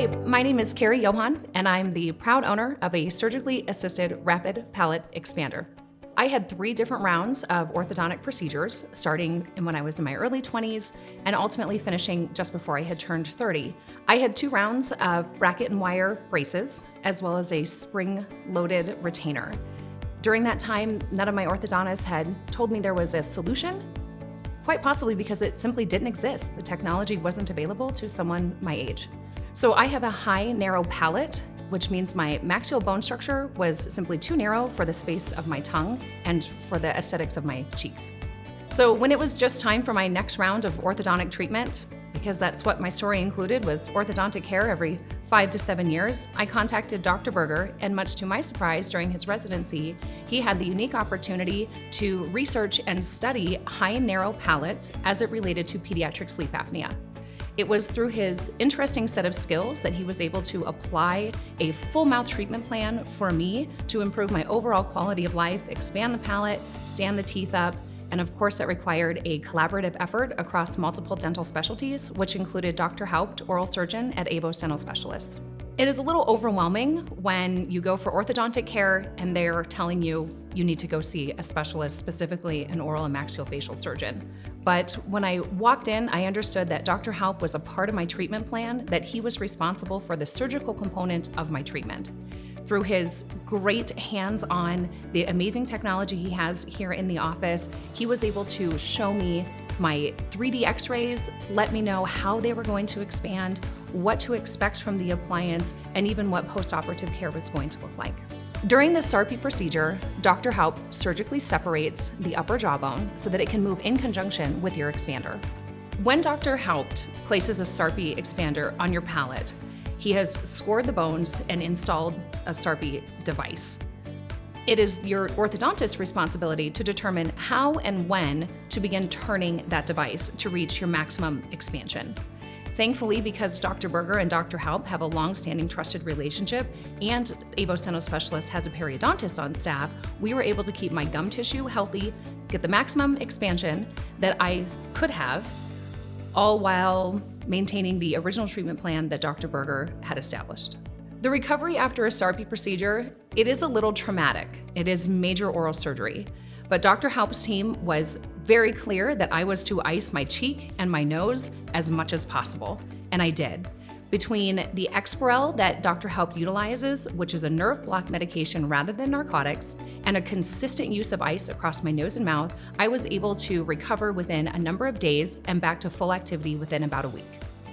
Hi, my name is Carrie Johan, and I'm the proud owner of a surgically assisted rapid palate expander. I had 3 different rounds of orthodontic procedures, starting when I was in my early 20s and ultimately finishing just before I had turned 30. I had 2 rounds of bracket and wire braces, as well as a spring-loaded retainer. During that time, none of my orthodontists had told me there was a solution, quite possibly because it simply didn't exist. The technology wasn't available to someone my age. So I have a high, narrow palate, which means my maxill bone structure was simply too narrow for the space of my tongue and for the aesthetics of my cheeks. So when it was just time for my next round of orthodontic treatment, because that's what my story included, was orthodontic care every 5 to 7 years, I contacted Dr. Berger, and much to my surprise, during his residency, he had the unique opportunity to research and study high and narrow palates as it related to pediatric sleep apnea. It was through his interesting set of skills that he was able to apply a full mouth treatment plan for me to improve my overall quality of life, expand the palate, stand the teeth up, and of course that required a collaborative effort across multiple dental specialties, which included Dr. Haupt, oral surgeon at Abos Dental Specialists. It is a little overwhelming when you go for orthodontic care and they're telling you you need to go see a specialist, specifically an oral and maxillofacial surgeon. But when I walked in, I understood that Dr. Haupt was a part of my treatment plan, that he was responsible for the surgical component of my treatment. Through his great hands-on, the amazing technology he has here in the office, he was able to show me my 3D x-rays, let me know how they were going to expand, what to expect from the appliance, and even what post-operative care was going to look like. During the SARPE procedure, Dr. Haupt surgically separates the upper jawbone so that it can move in conjunction with your expander. When Dr. Haupt places a SARPE expander on your palate, he has scored the bones and installed a SARPE device. It is your orthodontist's responsibility to determine how and when to begin turning that device to reach your maximum expansion. Thankfully, because Dr. Berger and Dr. Haupt have a long-standing trusted relationship and Abos Dental Specialists has a periodontist on staff, we were able to keep my gum tissue healthy, get the maximum expansion that I could have, all while maintaining the original treatment plan that Dr. Berger had established. The recovery after a SARPE procedure, it is a little traumatic. It is major oral surgery. But Dr. Haupt's team was very clear that I was to ice my cheek and my nose as much as possible, and I did. Between the Exparel that Dr. Haupt utilizes, which is a nerve block medication rather than narcotics, and a consistent use of ice across my nose and mouth, I was able to recover within a number of days and back to full activity within about a week.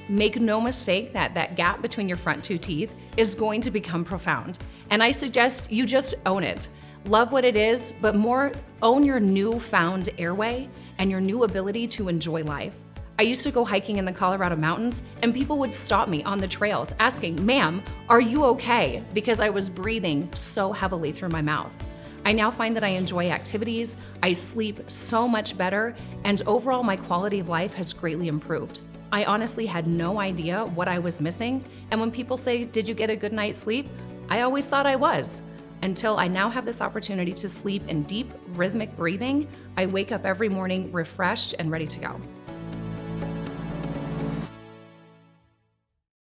Make no mistake that that gap between your front 2 teeth is going to become profound, and I suggest you just own it. Love what it is, but more own your newfound airway and your new ability to enjoy life. I used to go hiking in the Colorado mountains and people would stop me on the trails asking, "Ma'am, are you okay?" because I was breathing so heavily through my mouth. I now find that I enjoy activities, I sleep so much better, and overall my quality of life has greatly improved. I honestly had no idea what I was missing, and when people say, "Did you get a good night's sleep?" I always thought I was. Until I now have this opportunity to sleep in deep, rhythmic breathing, I wake up every morning refreshed and ready to go.